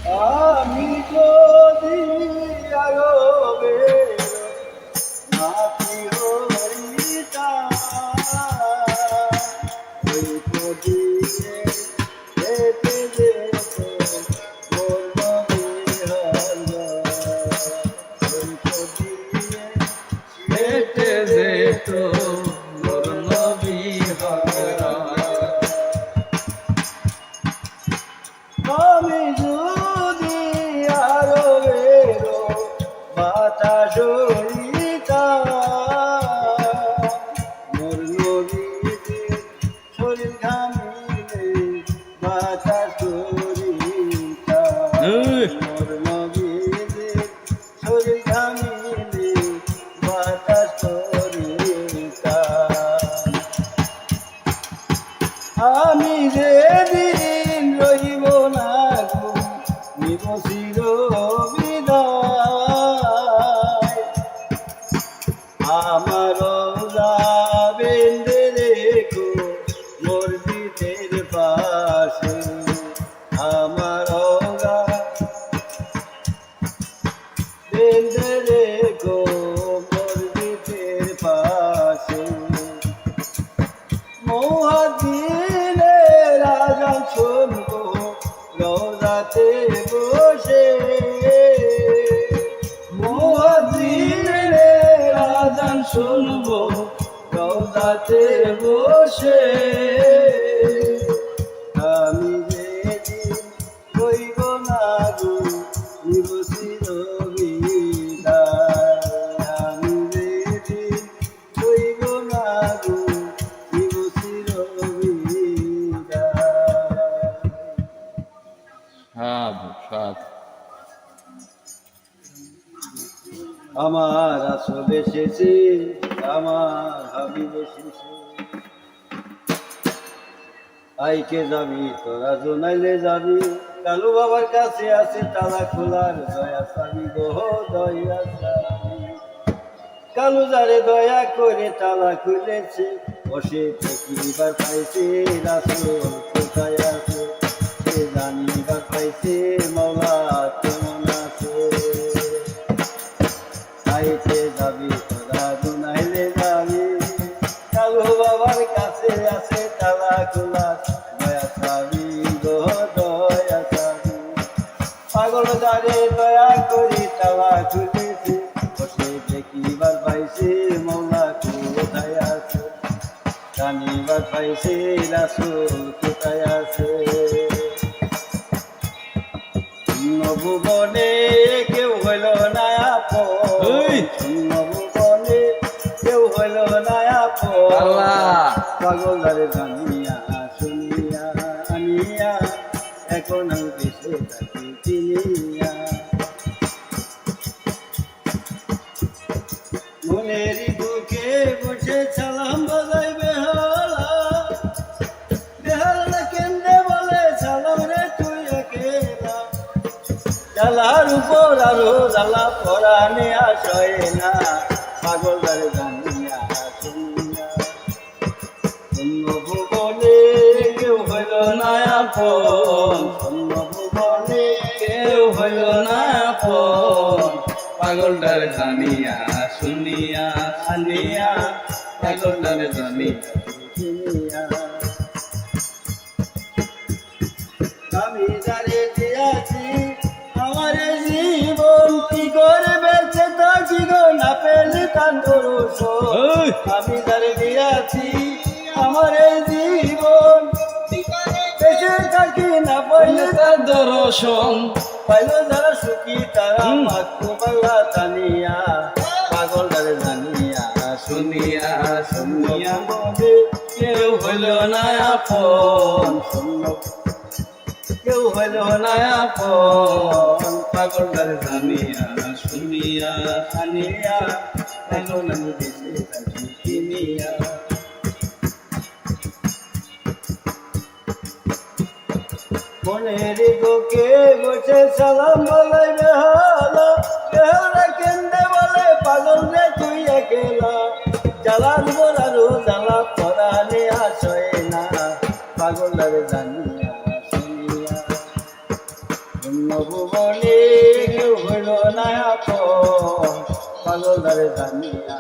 আমি যদি আরবের মাটি হইতাম, ওই প্রদীপে হেঁটে যেত মোর নবীর ঘর। ওই প্রদীপে হেঁটে যেত মোর নবী হজরত। আমি যদি আরবের বাতাস হইতাম, মোর নবীদের শরীর ঘামিলে বাতাস হইতাম, মোর নবীদের শরীর ঘামিলে বাতাস হইতাম। আমি যেদিন রহিব না গো নিব চির বিদায়, আমার বেঁধে রেখো মসজিদের পাশে, আমার বেঁধে রেখো মসজিদের পাশে। মুয়াজ্জিনের আযান শুনবো রওজাতে বসে, মুয়াজ্জিনের আযান শুনবো রওজাতে বসে। আমি যেদিন হইব না গো নিব চির বিদায়, আমি যেদিন হইব না গো নিব চির বিদায়। সাদ আমার আসল এসেছে, আমার হাবিব এসেছে। আইকে যাবি তোরা জোনাইলে যাবি, কালু বাবার কাছে আছে তালা খোলার দয়া চাবি গো দয়া চাবি। কালু যারে দয়া করে তালা খুলেছে, বসে দেখিবার পাইছে রাসূল কোথায় আছে, সে জানিবার পাইছে মওলা কেমন আছে। আইতে যাবি তোরা জোনাইলে যাবি, কালু বাবার কাছে আছে তালা খোলা দয়া চাবি গো দয়া চাবি। পাগল যারে দয়া করি তালা খুলেছে, বসে দেখিবার পাইছে মওলা কোথায় আছে, জানিবার পাইছে রাসূল কোথায় আছে। নবুবনে কেউ হইল না আপন, নবুবনে কেউ হইল না আপন। পাগল যারে জানিয়া শুনিয়া আনিয়া, এখন আমি দেশে থাকি চিনিয়া। মনের বুকে বসে সালাম বাজাই বেহালা, বেহালা কেন্দ্রে বলে সালাম রে তুই একেলা। জ্বালার উপর আরো জ্বালা পরাণে আসয় না, পাগল যারে জানিয়া শুনিয়া। অন্য ভুবনে কেউ হইল না আপন, অন্য ভুবনে কেউ হইল না আপন, পাগলটারে জানিয়া শুনিয়া আনিয়া, পাগলটারে জানিয়া চিনিয়া। আমি যারে দিয়াছি আমার জীবন, কি করে বেঁচে থাকি গো না পেলে তার দর্শন। আমি যারে দিয়াছি আমার জীবন, বেঁচে থাকি না পাইলে তার দর্শন। পাইলো যারা সুখী তারা মাকবুল্লাহ জানিয়া, পাগল যারে জানিয়া শুনিয়া শুনিয়া বলে কেউ হইল না আপন, কেউ হইল না আপন, পাগলটারে জানিয়া শুনিয়া আনিয়া, পাগল আমি দেশে থাকি চিনিয়া। মনের বুকে বসে সালাম বলাই বেহালা, বেহালা কেন্দ্রে বলে পাগল রে তুই একেলা। জ্বালার বলারো জ্বালা পরাণে আসয় না, পাগল রে জানিয়া শুনিয়া। অন্য ভুবনে কেউ হইল না আপন পাগল দারে জানিয়া